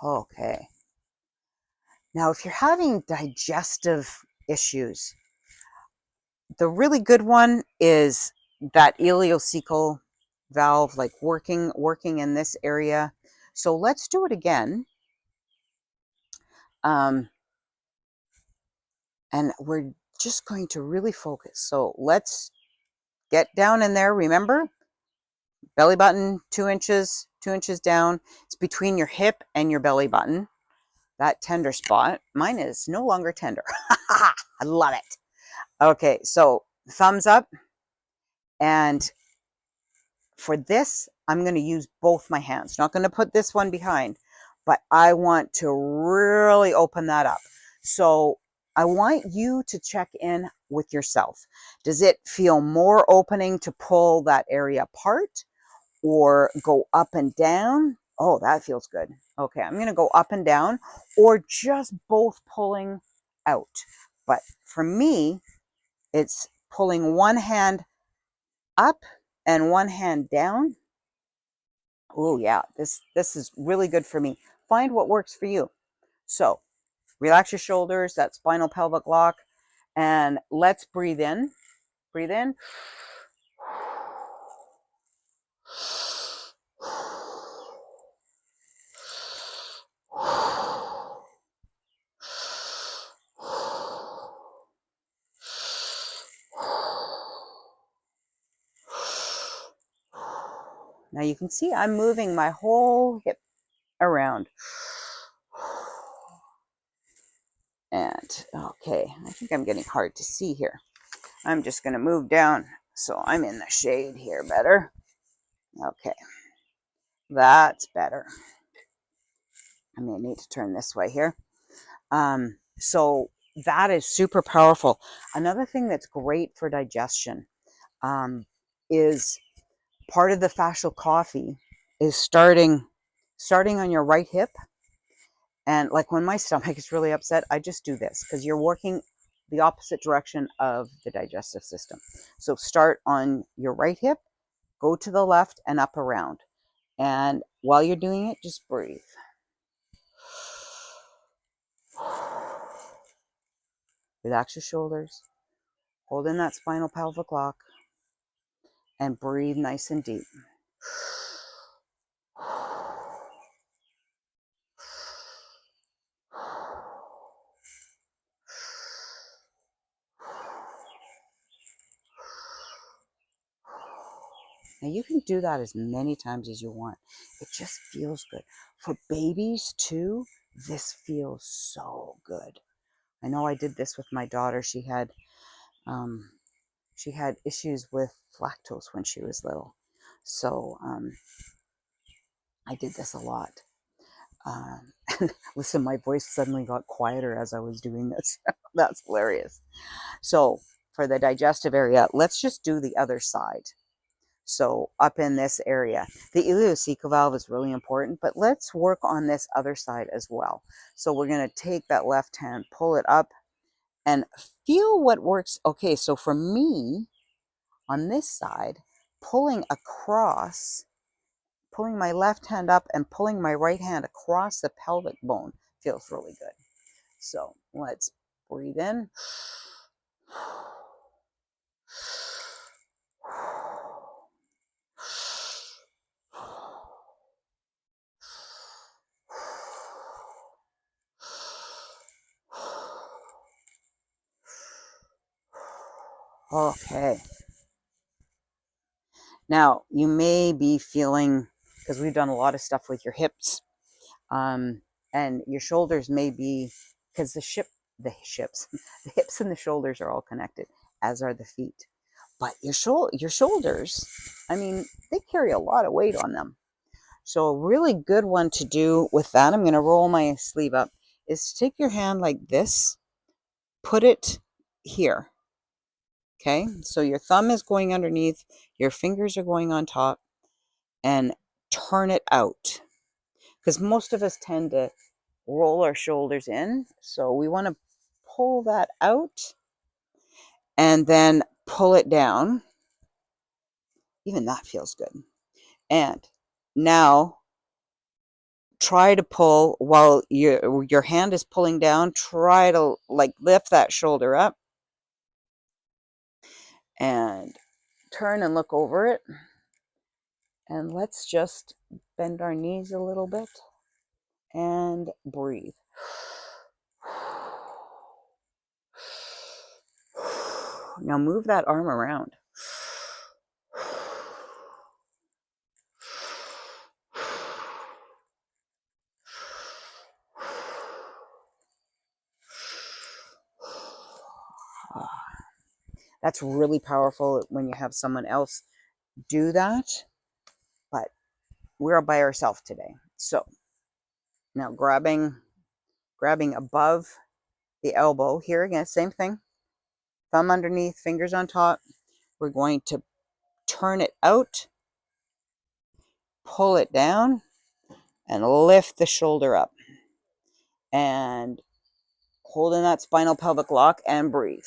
Okay. Now, if you're having digestive issues, the really good one is that ileocecal valve, like working in this area. So let's do it again. And we're just going to really focus. So let's get down in there. Remember, belly button 2 inches, 2 inches down. It's between your hip and your belly button. That tender spot. Mine is no longer tender. I love it. Okay, so thumbs up. And for this, I'm going to use both my hands. Not going to put this one behind, but I want to really open that up. So I want you to check in with yourself. Does it feel more opening to pull that area apart or go up and down? Oh, that feels good. Okay, I'm going to go up and down or just both pulling out. But for me, it's pulling one hand up and one hand down. Oh yeah, this is really good for me. Find what works for you. So relax your shoulders, that spinal pelvic lock, and let's breathe in. Breathe in. Now you can see I'm moving my whole hip around. And okay, I think I'm getting hard to see here. I'm just going to move down so I'm in the shade here better. Okay, that's better. I may need to turn this way here. So that is super powerful. Another thing that's great for digestion is part of the fascial coffee is starting on your right hip. And like when my stomach is really upset, I just do this because you're working the opposite direction of the digestive system. So start on your right hip, go to the left and up around. And while you're doing it, just breathe. Relax your shoulders, hold in that spinal pelvic lock, and breathe nice and deep. Now you can do that as many times as you want. It just feels good. For babies too, this feels so good. I know I did this with my daughter. She had issues with lactose when she was little. So I did this a lot. Listen, my voice suddenly got quieter as I was doing this. That's hilarious. So for the digestive area, let's just do the other side. So up in this area, the ileocecal valve is really important, but let's work on this other side as well. So we're going to take that left hand, pull it up, and feel what works. Okay, so for me, on this side, pulling pulling my left hand up and pulling my right hand across the pelvic bone feels really good. So let's breathe in. Okay. Now, you may be feeling, because we've done a lot of stuff with your hips, and your shoulders may be, because the hips and the shoulders are all connected, as are the feet. But your shoulders, I mean, they carry a lot of weight on them. So a really good one to do with that, I'm going to roll my sleeve up, is to take your hand like this, put it here. Okay, so your thumb is going underneath, your fingers are going on top, and turn it out. Because most of us tend to roll our shoulders in. So we want to pull that out and then pull it down. Even that feels good. And now try to pull while your hand is pulling down. Try to like lift that shoulder up and turn and look over it. And let's just bend our knees a little bit and breathe. Now move that arm around. That's really powerful when you have someone else do that, but we're by ourselves today. So now grabbing above the elbow, here again, same thing, thumb underneath, fingers on top. We're going to turn it out, pull it down, and lift the shoulder up. And hold in that spinal pelvic lock and breathe.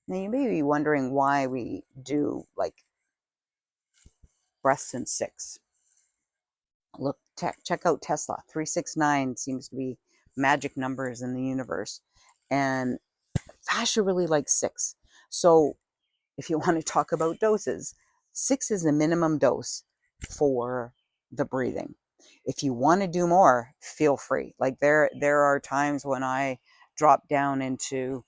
Now you may be wondering why we do like breaths in 6. Look, check out Tesla. 369 seems to be magic numbers in the universe. And fascia really likes 6. So if you want to talk about doses, 6 is the minimum dose for the breathing. If you want to do more, feel free. Like there are times when I drop down into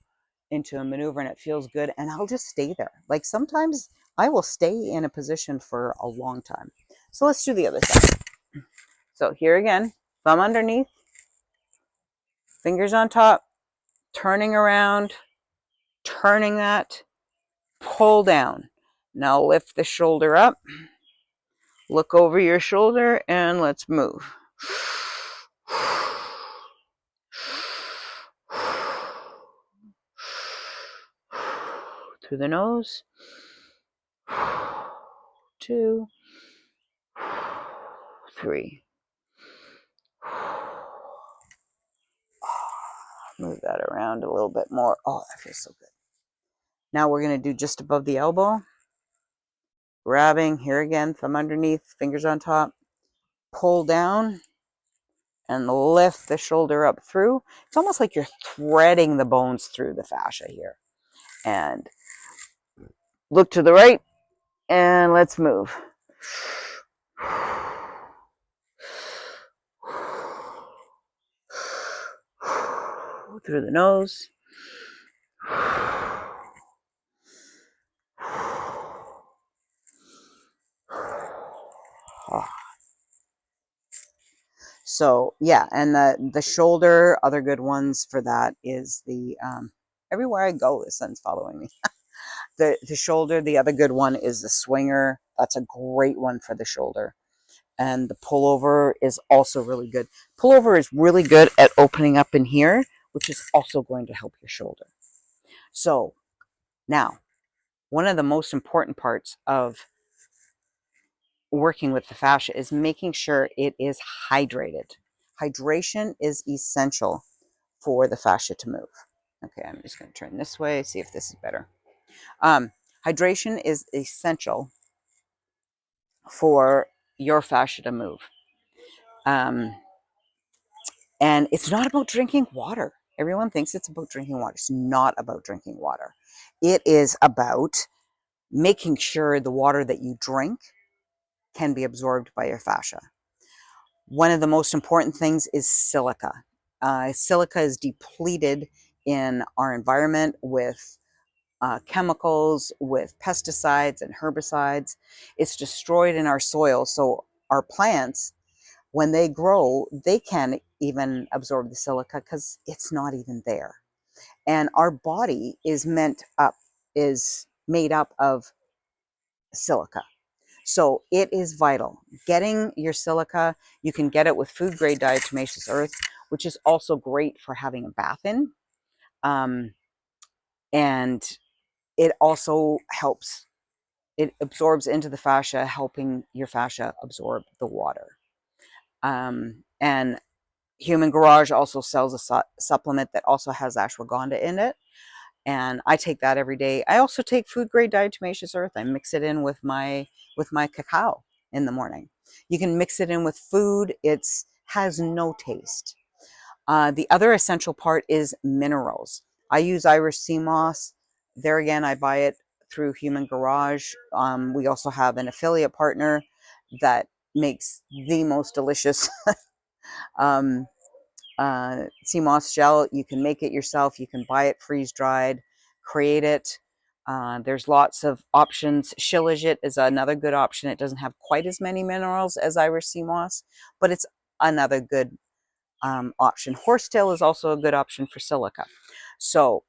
a maneuver and it feels good and I'll just stay there. Like sometimes I will stay in a position for a long time. So let's do the other side. So here again, thumb underneath, fingers on top, turning around, turning that, pull down. Now lift the shoulder up, look over your shoulder, and let's move. Through the nose. 2, 3. Move that around a little bit more. Oh, that feels so good. Now we're going to do just above the elbow. Grabbing, here again, thumb underneath, fingers on top. Pull down and lift the shoulder up through. It's almost like you're threading the bones through the fascia here. And look to the right and let's move. Through the nose. So yeah, and the shoulder, other good ones for that is the everywhere I go, the sun's following me. The shoulder, the other good one is the swinger. That's a great one for the shoulder. And the pullover is also really good. Pullover is really good at opening up in here, which is also going to help your shoulder. So now, one of the most important parts of working with the fascia is making sure it is hydrated. Hydration is essential for the fascia to move. Okay, I'm just going to turn this way, see if this is better. Hydration is essential for your fascia to move. Um, and it's not about drinking water. Everyone thinks it's about drinking water. It's not about drinking water. It is about making sure the water that you drink can be absorbed by your fascia. One of the most important things is silica. Silica is depleted in our environment with chemicals, with pesticides and herbicides. It's destroyed in our soil. So our plants, when they grow, they can't even absorb the silica because it's not even there. And our body is made up of silica. So it is vital. Getting your silica, you can get it with food grade diatomaceous earth, which is also great for having a bath in. And it also helps, it absorbs into the fascia, helping your fascia absorb the water. And Human Garage also sells a supplement that also has ashwagandha in it. And I take that every day. I also take food grade diatomaceous earth. I mix it in with my cacao in the morning. You can mix it in with food. It's has no taste. The other essential part is minerals. I use Irish sea moss. There again, I buy it through Human Garage. We also have an affiliate partner that makes the most delicious um, sea moss gel. You can make it yourself. You can buy it freeze dried, create it. There's lots of options. Shilajit is another good option. It doesn't have quite as many minerals as Irish sea moss, but it's another good option. Horsetail is also a good option for silica. So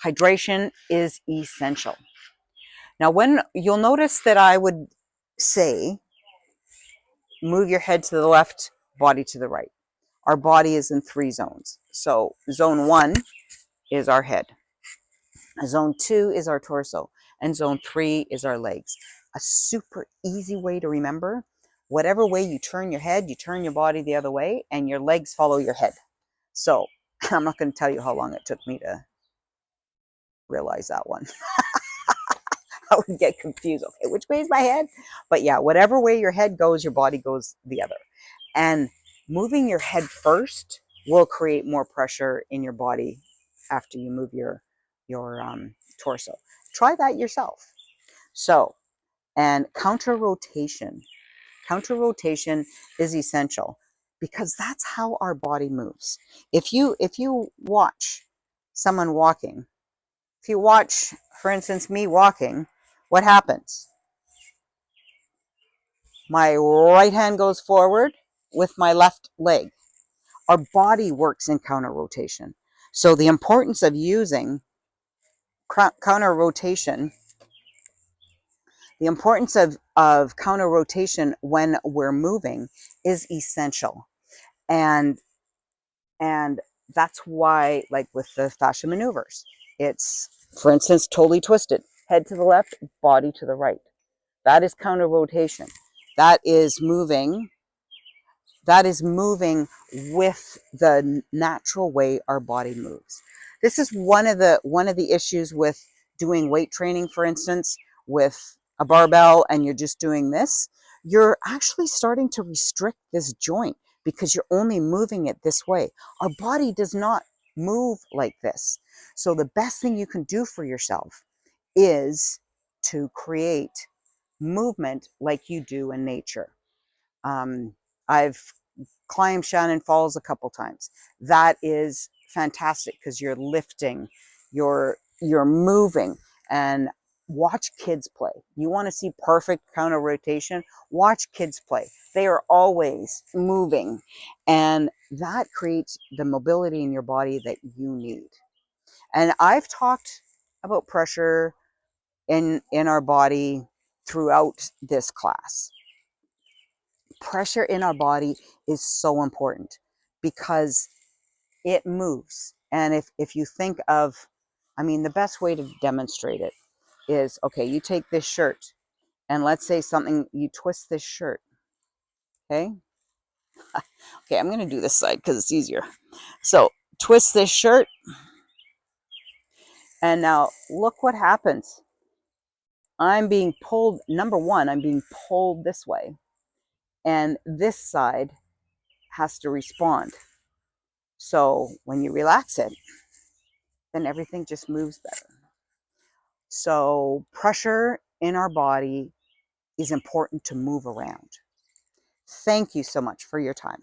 hydration is essential. Now, when you'll notice that I would say, move your head to the left, body to the right. Our body is in 3 zones. So zone 1 is our head. Zone 2 is our torso. And zone 3 is our legs. A super easy way to remember, whatever way you turn your head, you turn your body the other way, and your legs follow your head. So I'm not going to tell you how long it took me to realize that one. I would get confused. Okay, which way is my head? But yeah, whatever way your head goes, your body goes the other. And moving your head first will create more pressure in your body after you move your torso. Try that yourself. So, and counter rotation. Counter rotation is essential because that's how our body moves. If you watch someone walking, if you watch, for instance, me walking, what happens? My right hand goes forward with my left leg. Our body works in counter rotation. So the importance of using counter rotation, the importance of counter rotation when we're moving is essential. And and that's why, like with the fascial maneuvers, it's, for instance, totally twisted, head to the left, body to the right. That is counter rotation. That is moving that is moving with the natural way our body moves. This is one of the issues with doing weight training, for instance, with a barbell, and you're just doing this. You're actually starting to restrict this joint because you're only moving it this way. Our body does not move like this. So the best thing you can do for yourself is to create movement like you do in nature. I've climbed Shannon Falls a couple times. That is fantastic because you're lifting, you're moving, and watch kids play. You want to see perfect counter rotation? Watch kids play. They are always moving, and that creates the mobility in your body that you need. And I've talked about pressure in our body throughout this class. Pressure in our body is so important because it moves. And if you think of, I mean, the best way to demonstrate it is, okay, you take this shirt And let's say something, you twist this shirt, okay? Okay, I'm going to do this side because it's easier. So twist this shirt, and now look what happens. I'm being pulled, number one, I'm being pulled this way, and this side has to respond. So when you relax it, then everything just moves better. So pressure in our body is important to move around. Thank you so much for your time.